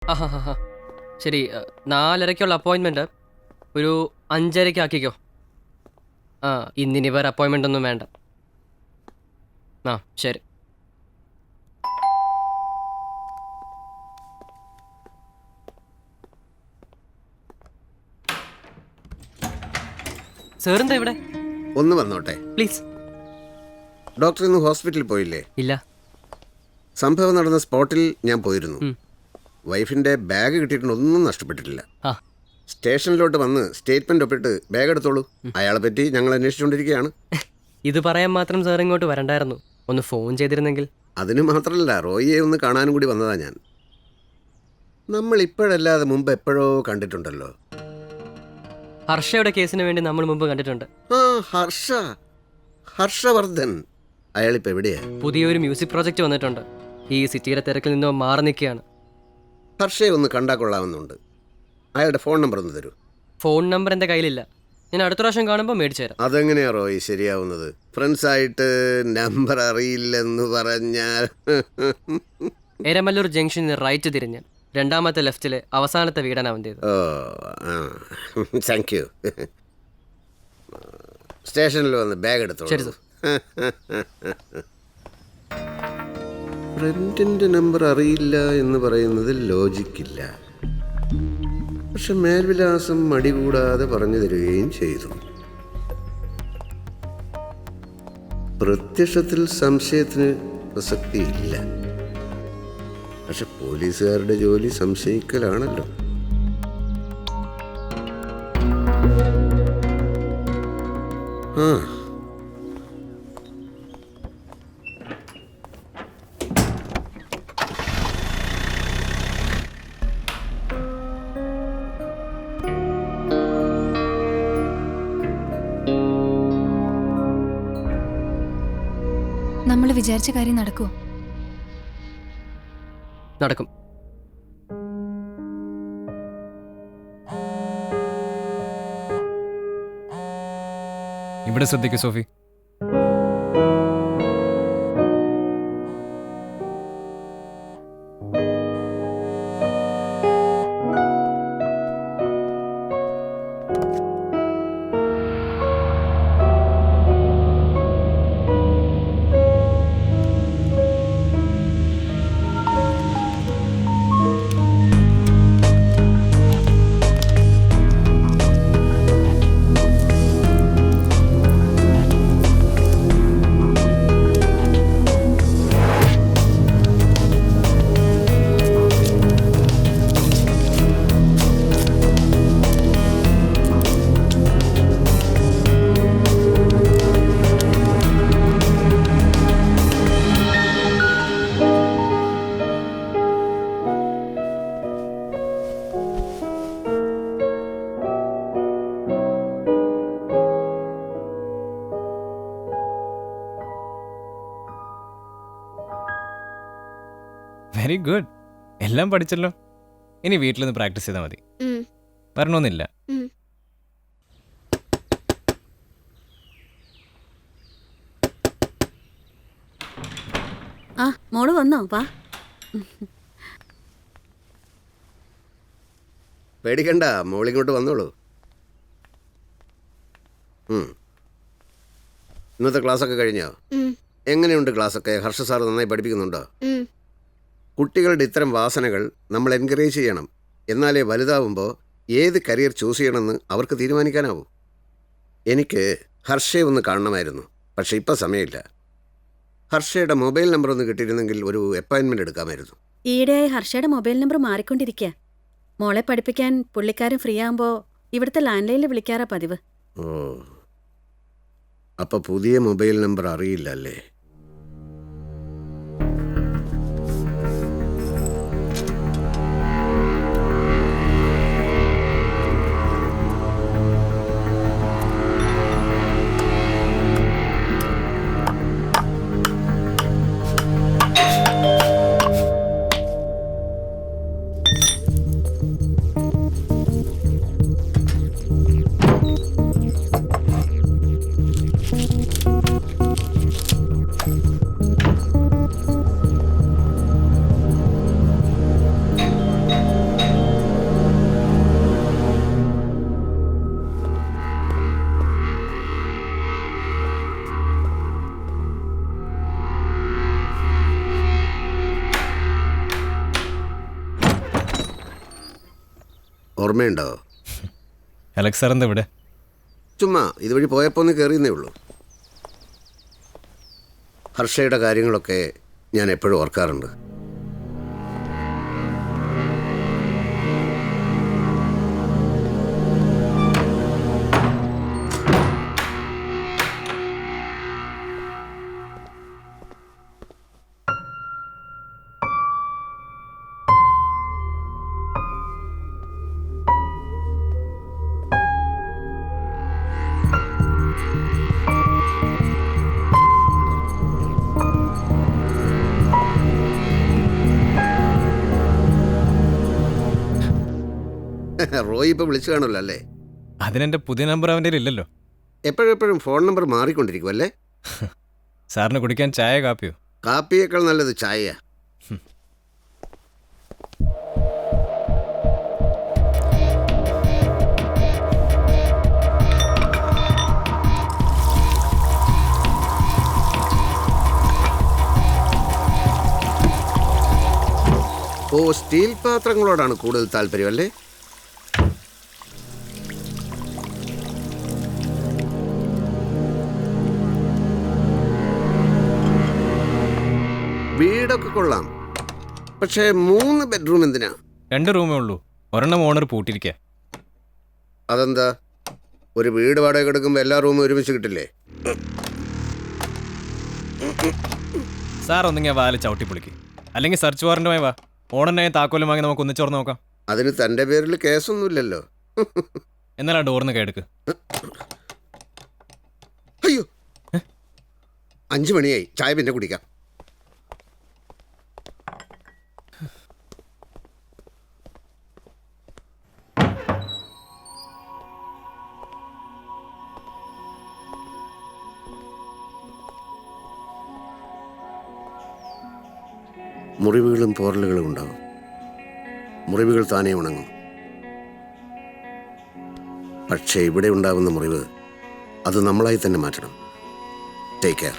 ആ ഹാ ഹാ ഹാ ശരി 4:30-ക്കുള്ള അപ്പോയിൻമെൻറ്റ് ഒരു 5:30-ക്ക് ആക്കിക്കോ. ആ ഇന്നിനി വേറെ അപ്പോയിൻമെൻ്റ് ഒന്നും വേണ്ട. ആ ശരി. സാറെന്താ ഇവിടെ? ഒന്ന് വന്നോട്ടെ. പ്ലീസ്. ഡോക്ടർ ഇന്ന് ഹോസ്പിറ്റലിൽ പോയില്ലേ? ഇല്ല. സംഭവം നടന്ന സ്പോട്ടിൽ ഞാൻ പോയിരുന്നു. ഉം. വൈഫിൻ്റെ ബാഗ് കിട്ടിയിട്ടുണ്ട്, ഒന്നും നഷ്ടപ്പെട്ടിട്ടില്ല. ആ സ്റ്റേഷനിലോട്ട് വന്ന് സ്റ്റേറ്റ്മെൻ്റ് ഒപ്പിട്ട് ബാഗ് എടുത്തോളൂ. അയാളെ പറ്റി ഞങ്ങൾ അന്വേഷിച്ചുകൊണ്ടിരിക്കുകയാണ്. ഇത് പറയാൻ മാത്രം സാർ ഇങ്ങോട്ട് വരണ്ടായിരുന്നു. ഒന്ന് ഫോൺ ചെയ്തിരുന്നെങ്കിൽ. അതിന് മാത്രമല്ല, റോയിയെ ഒന്ന് കാണാനും കൂടി വന്നതാ ഞാൻ. നമ്മൾ ഇപ്പോഴല്ലാതെ മുമ്പ് എപ്പോഴോ കണ്ടിട്ടുണ്ടല്ലോ. ഹർഷയുടെ കേസിന് വേണ്ടി നമ്മൾ മുമ്പ് കണ്ടിട്ടുണ്ട്. ആ ഹർഷവർദ്ധൻ. അയാളിപ്പോൾ എവിടെയാ? പുതിയൊരു മ്യൂസിക് പ്രോജക്റ്റ് വന്നിട്ടുണ്ട്. ഈ സിറ്റിയുടെ തിരക്കിൽ നിന്നോ മാറി നിൽക്കുകയാണ്. ഹർഷയെ ഒന്ന് കണ്ടാൽ കൊള്ളാമെന്നുണ്ട്. അയാളുടെ ഫോൺ നമ്പർ ഒന്ന് തരൂ. ഫോൺ നമ്പർ എൻ്റെ കയ്യിലില്ല. ഞാൻ അടുത്ത പ്രാവശ്യം കാണുമ്പോൾ മേടിച്ചു തരാം. അതെങ്ങനെയാ റോയ് ശരിയാവുന്നത്? ഫ്രണ്ട്സായിട്ട് നമ്പർ അറിയില്ലെന്ന് പറഞ്ഞാൽ. എരമല്ലൂർ ജംഗ്ഷനിൽ റൈറ്റ് തിരിഞ്ഞ് രണ്ടാമത്തെ ലെഫ്റ്റിലെ അവസാനത്തെ വീടാണ് അവൻ്റേത്. ഓ താങ്ക് യു. സ്റ്റേഷനിൽ വന്ന് ബാഗ് എടുത്തോളൂ. ശരി സർ. ഫ്രണ്ടിൻ്റെ നമ്പർ അറിയില്ല എന്ന് പറയുന്നതിൽ ലോജിക്കില്ല. പക്ഷെ മേൽവിലാസം മടി കൂടാതെ പറഞ്ഞു തരികയും ചെയ്തു. പ്രത്യക്ഷത്തിൽ സംശയത്തിന് പ്രസക്തിയില്ല. പക്ഷെ പോലീസുകാരുടെ ജോലി സംശയിക്കലാണല്ലോ. ആ നമ്മൾ വിചാരിച്ച കാര്യം നടക്കുമോ? നടക്കും. ഇവിടെ ശ്രദ്ധിക്കൂ സോഫി. Very good. എല്ലാം പഠിച്ചല്ലോ. ഇനി വീട്ടിൽ നിന്ന് പ്രാക്ടീസ് ചെയ്താൽ മതി. വരണമെന്നില്ല. ആ മോള് വന്നോ? വാ. പേടിക്കണ്ട, മോളിങ്ങോട്ട് വന്നോളൂ. ഇന്നത്തെ ക്ലാസ്സൊക്കെ കഴിഞ്ഞോ? എങ്ങനെയുണ്ട് ക്ലാസ്സൊക്കെ? ഹർഷ സാർ നന്നായി പഠിപ്പിക്കുന്നുണ്ടോ? കുട്ടികളുടെ ഇത്തരം വാസനകൾ നമ്മൾ എൻകറേജ് ചെയ്യണം. എന്നാലേ വലുതാവുമ്പോൾ ഏത് കരിയർ ചൂസ് ചെയ്യണമെന്ന് അവർക്ക് തീരുമാനിക്കാനാവൂ. എനിക്ക് ഹർഷയെ ഒന്ന് കാണണമായിരുന്നു, പക്ഷേ ഇപ്പം സമയമില്ല. ഹർഷയുടെ മൊബൈൽ നമ്പർ ഒന്ന് കിട്ടിയിരുന്നെങ്കിൽ ഒരു അപ്പോയിൻമെൻ്റ് എടുക്കാമായിരുന്നു. ഈയിടെയായി ഹർഷയുടെ മൊബൈൽ നമ്പർ മാറിക്കൊണ്ടിരിക്കുക. മോളെ പഠിപ്പിക്കാൻ പുള്ളിക്കാരൻ ഫ്രീ ആകുമ്പോൾ ഇവിടുത്തെ ലാൻഡ് ലൈനിൽ വിളിക്കാറാ പതിവ്. ഓ, അപ്പോൾ പുതിയ മൊബൈൽ നമ്പർ അറിയില്ല അല്ലേ? ഓർമ്മയുണ്ടോ? അലക്സ് സാർ എന്താ ഇവിടെ? ചുമ്മാ ഇതുവഴി പോയപ്പോൾ ഒന്ന് കയറിയെന്നേ ഉള്ളൂ. ഹർഷയുടെ കാര്യങ്ങളൊക്കെ ഞാൻ എപ്പോഴും ഓർക്കാറുണ്ട്. റോയി ഇപ്പോൾ വിളിച്ചു കാണുമല്ലോ അല്ലേ? അതിനെൻ്റെ പുതിയ നമ്പർ അവൻ്റെ ഇല്ലല്ലോ. എപ്പോഴെപ്പോഴും ഫോൺ നമ്പർ മാറിക്കൊണ്ടിരിക്കും അല്ലേ? സാറിന് കുടിക്കാൻ ചായ കാപ്പിയോ? കാപ്പിയേക്കാൾ നല്ലത് ചായയാ. ഓ, സ്റ്റീൽ പാത്രങ്ങളോടാണ് കൂടുതൽ താല്പര്യം അല്ലേ? വീടൊക്കെ കൊള്ളാം, പക്ഷേ 3 ബെഡ്റൂം എന്തിനാ? 2 റൂമേ ഉള്ളൂ, ഒരെണ്ണം ഓണർ പൂട്ടിയിരിക്കുക. അതെന്താ? ഒരു വീട് വാടക എടുക്കുമ്പോൾ എല്ലാ റൂമും ഒരുമിച്ച് കിട്ടില്ലേ? സാർ ഒന്നിങ്ങനെ വാല് ചവിട്ടി പൊളിക്ക്, അല്ലെങ്കിൽ സെർച്ച് വാറന്റുമായി വാ. ഓണറിനായി താക്കോലും വാങ്ങി നമുക്ക് ഒന്നിച്ചോർന്ന് നോക്കാം. അതിന് തൻ്റെ പേരിൽ കേസൊന്നുമില്ലല്ലോ. എന്നാലും ആ ഡോറിന്ന് കേടുക്ക്. അയ്യോ, 5 മണിയായി, ചായ പിന്നെ കുടിക്കാം. മുറിവുകളും പോറലുകളും ഉണ്ടാവും. മുറിവുകൾ താനേ ഉണങ്ങും. പക്ഷേ ഇവിടെ ഉണ്ടാകുന്ന മുറിവ് അത് നമ്മളായി തന്നെ മാറ്റണം. Take care.